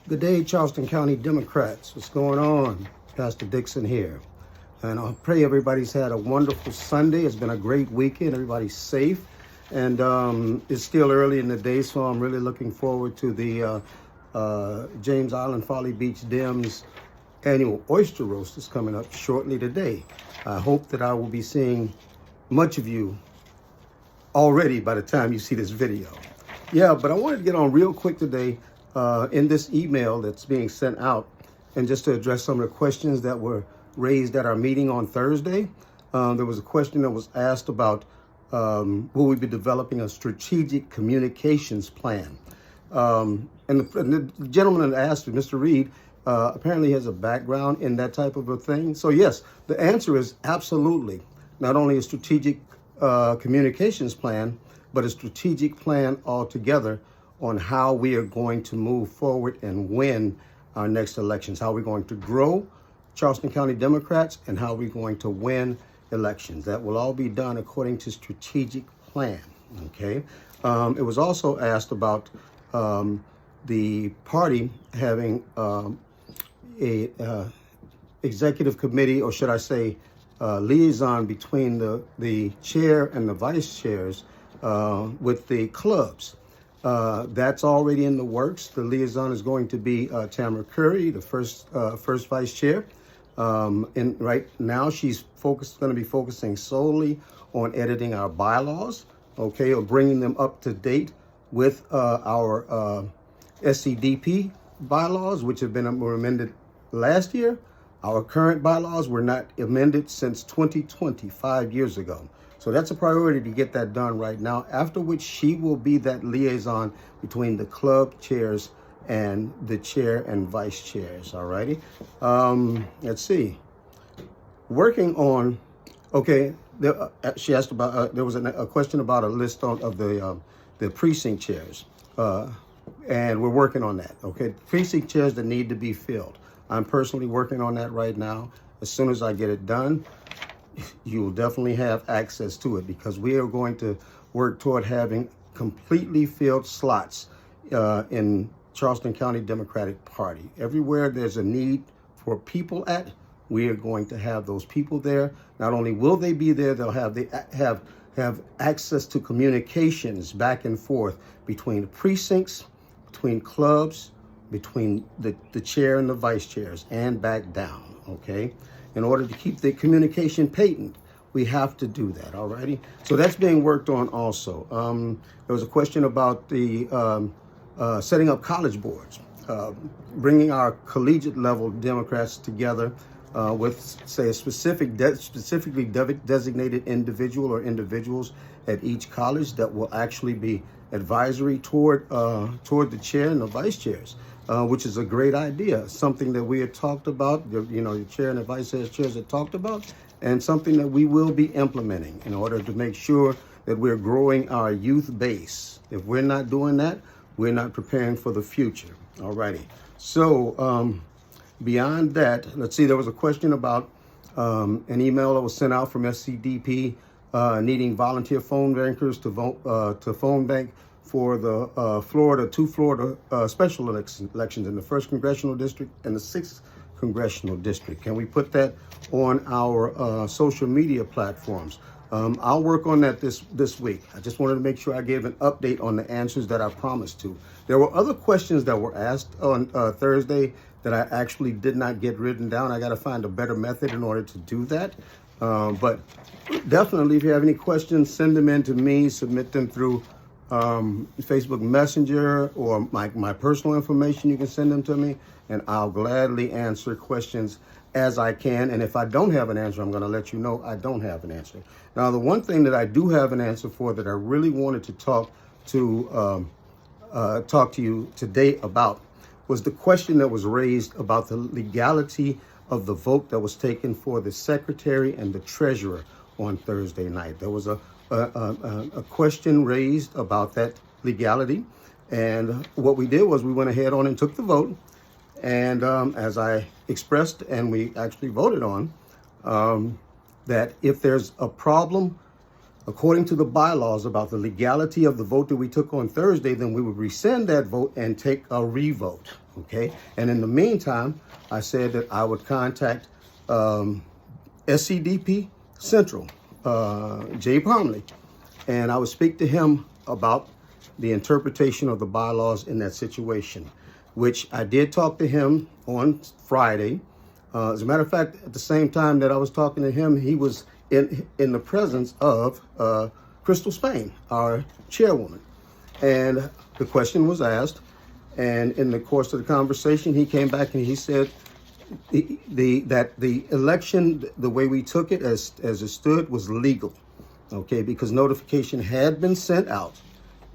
Good day, Charleston County Democrats. What's going on? Pastor Dixon here. And I pray everybody's had a wonderful Sunday. It's been a great weekend. Everybody's safe. And it's still early in the day, so I'm really looking forward to the James Island Folly Beach Dems annual oyster roast that's coming up shortly today. I hope that I will be seeing much of you already by the time you see this video. Yeah, but I wanted to get on real quick today in this email that's being sent out, and just to address some of the questions that were raised at our meeting on Thursday. There was a question that was asked about will we be developing a strategic communications plan? And the gentleman that asked, Mr. Reed, apparently has a background in that type of a thing. So yes, the answer is absolutely. Not only a strategic communications plan, but a strategic plan altogether on how we are going to move forward and win our next elections, how we're going to grow Charleston County Democrats, and how we're going to win elections. That will all be done according to strategic plan, okay? It was also asked about the party having a executive committee, or should I say liaison between the chair and the vice chairs with the clubs. That's already in the works. The liaison is going to be Tamara Curry, the first vice chair. And right now she's going to be focusing solely on editing our bylaws, okay, or bringing them up to date with our CCDP bylaws, which were amended last year. Our current bylaws were not amended since 2020, 5 years ago. So that's a priority to get that done right now, after which she will be that liaison between the club chairs and the chair and vice chairs, all righty? Let's see. Working on, okay, she asked about, there was a question about a list of the precinct chairs, and we're working on that, okay? Precinct chairs that need to be filled. I'm personally working on that right now. As soon as I get it done, you will definitely have access to it, because we are going to work toward having completely filled slots in Charleston County Democratic Party. Everywhere there's a need for people at, we are going to have those people there. Not only will they be there, they'll have access to communications back and forth between the precincts, between clubs, between the chair and the vice chairs, and back down, okay? In order to keep the communication patent, we have to do that, all righty? So that's being worked on also. There was a question about the setting up college boards, bringing our collegiate level Democrats together with, say, a specifically designated individual or individuals at each college that will actually be advisory toward the chair and the vice chairs. Which is a great idea, something that we had talked about, you know, the chair and the vice chairs had talked about, and something that we will be implementing in order to make sure that we're growing our youth base. If we're not doing that, we're not preparing for the future. All righty. So beyond that, let's see, there was a question about an email that was sent out from CCDP needing volunteer phone bankers to phone bank for the two Florida special elections in the 1st Congressional District and the 6th Congressional District. Can we put that on our social media platforms? I'll work on that this week. I just wanted to make sure I gave an update on the answers that I promised to. There were other questions that were asked on Thursday that I actually did not get written down. I got to find a better method in order to do that. But definitely, if you have any questions, send them in to me, submit them through Facebook Messenger or my personal information. You can send them to me, and I'll gladly answer questions as I can. And if I don't have an answer, I'm going to let you know I don't have an answer. Now, the one thing that I do have an answer for that I really wanted to talk to you today about was the question that was raised about the legality of the vote that was taken for the secretary and the treasurer on Thursday night. There was a question raised about that legality, and what we did was we went ahead on and took the vote, and as I expressed and we actually voted on, that if there's a problem according to the bylaws about the legality of the vote that we took on Thursday, then we would rescind that vote and take a revote, okay? And in the meantime, I said that I would contact CCDP Central, Jay Palmley, and I would speak to him about the interpretation of the bylaws in that situation, which I did talk to him on Friday. As a matter of fact, at the same time that I was talking to him, he was in the presence of Crystal Spain, our chairwoman. And the question was asked, and in the course of the conversation, he came back and he said that the election, the way we took it as it stood, was legal, okay, because notification had been sent out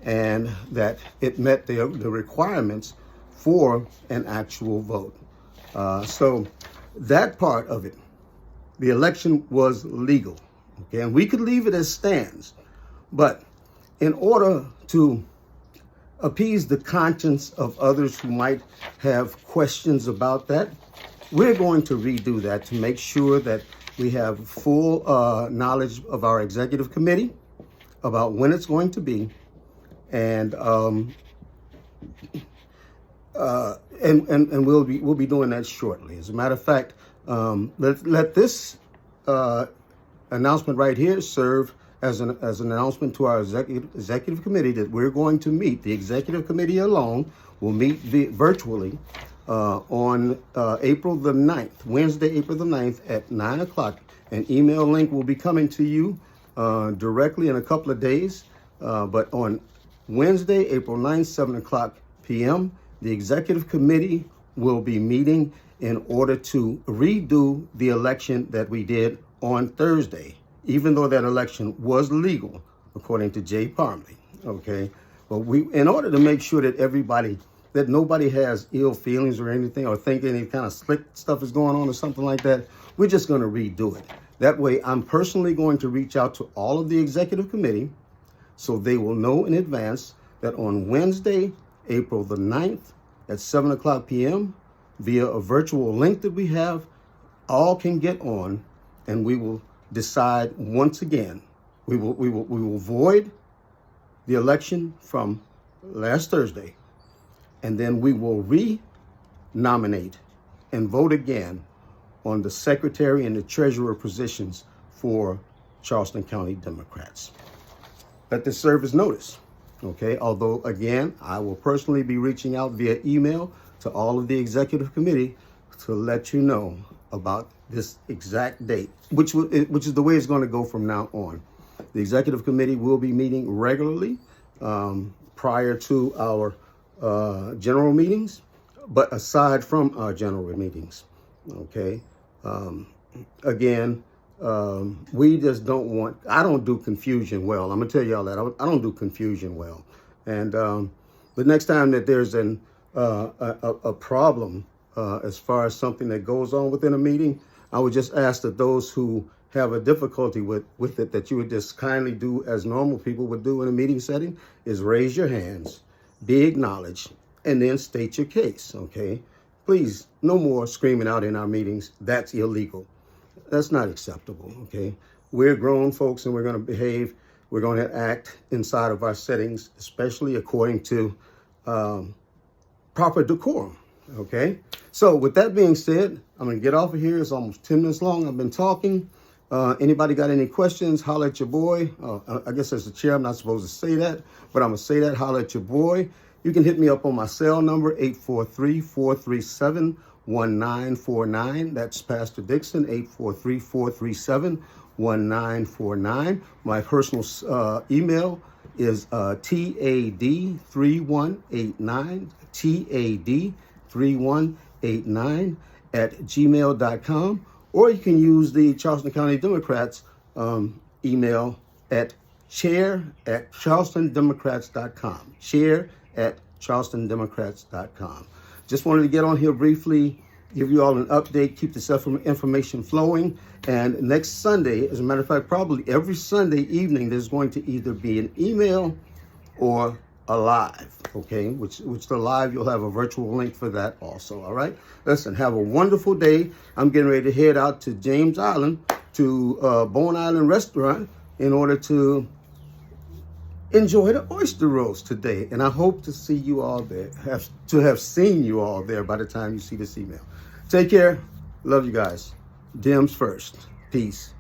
and that it met the requirements for an actual vote. So that part of it, the election was legal, okay, and we could leave it as stands, but in order to appease the conscience of others who might have questions about that, we're going to redo that to make sure that we have full knowledge of our executive committee about when it's going to be, and we'll be doing that shortly. As a matter of fact, let this announcement right here serve as an announcement to our executive committee that we're going to meet. The executive committee alone will meet virtually on April the 9th, Wednesday, April the 9th at 9 o'clock. An email link will be coming to you directly in a couple of days. But on Wednesday, April 9th, 7 o'clock p.m., the executive committee will be meeting in order to redo the election that we did on Thursday, even though that election was legal, according to Jay Palmley, okay? But in order to make sure that nobody has ill feelings or anything, or think any kind of slick stuff is going on or something like that, we're just gonna redo it. That way, I'm personally going to reach out to all of the executive committee so they will know in advance that on Wednesday, April the 9th at 7 o'clock p.m., via a virtual link that we have, all can get on, and we will decide once again. We will void the election from last Thursday, and then we will re-nominate and vote again on the secretary and the treasurer positions for Charleston County Democrats. Let this serve as notice, okay? Although, again, I will personally be reaching out via email to all of the executive committee to let you know about this exact date, which is the way it's going to go from now on. The executive committee will be meeting regularly prior to our general meetings, but aside from our general meetings, okay? Again, we just don't want, I don't do confusion well. I'm gonna tell y'all that I don't do confusion well. And the next time that there's a problem as far as something that goes on within a meeting, I would just ask that those who have a difficulty with it, that you would just kindly do as normal people would do in a meeting setting, is raise your hands, be acknowledged, and then state your case, okay? Please, no more screaming out in our meetings, that's illegal. That's not acceptable, okay? We're grown folks and we're gonna behave, we're gonna act inside of our settings, especially according to proper decorum, okay? So with that being said, I'm gonna get off of here. It's almost 10 minutes long. I've been talking. Anybody got any questions, holler at your boy. I guess as the chair, I'm not supposed to say that, but I'm gonna say that, holler at your boy. You can hit me up on my cell number, 843-437-1949. That's Pastor Dixon, 843-437-1949. My personal email is TAD3189, TAD3189 at gmail.com, or you can use the Charleston County Democrats email at chair@charlestondemocrats.com, chair@charlestondemocrats.com. Just wanted to get on here briefly, give you all an update, keep this information flowing. And next Sunday, as a matter of fact, probably every Sunday evening, there's going to either be an email or a live, okay? Which the live, you'll have a virtual link for that also, all right? Listen, have a wonderful day. I'm getting ready to head out to James Island to Bone Island Restaurant in order to enjoy the oyster roast today. And I hope to see you all there, have seen you all there by the time you see this email. Take care. Love you guys. Dems first. Peace.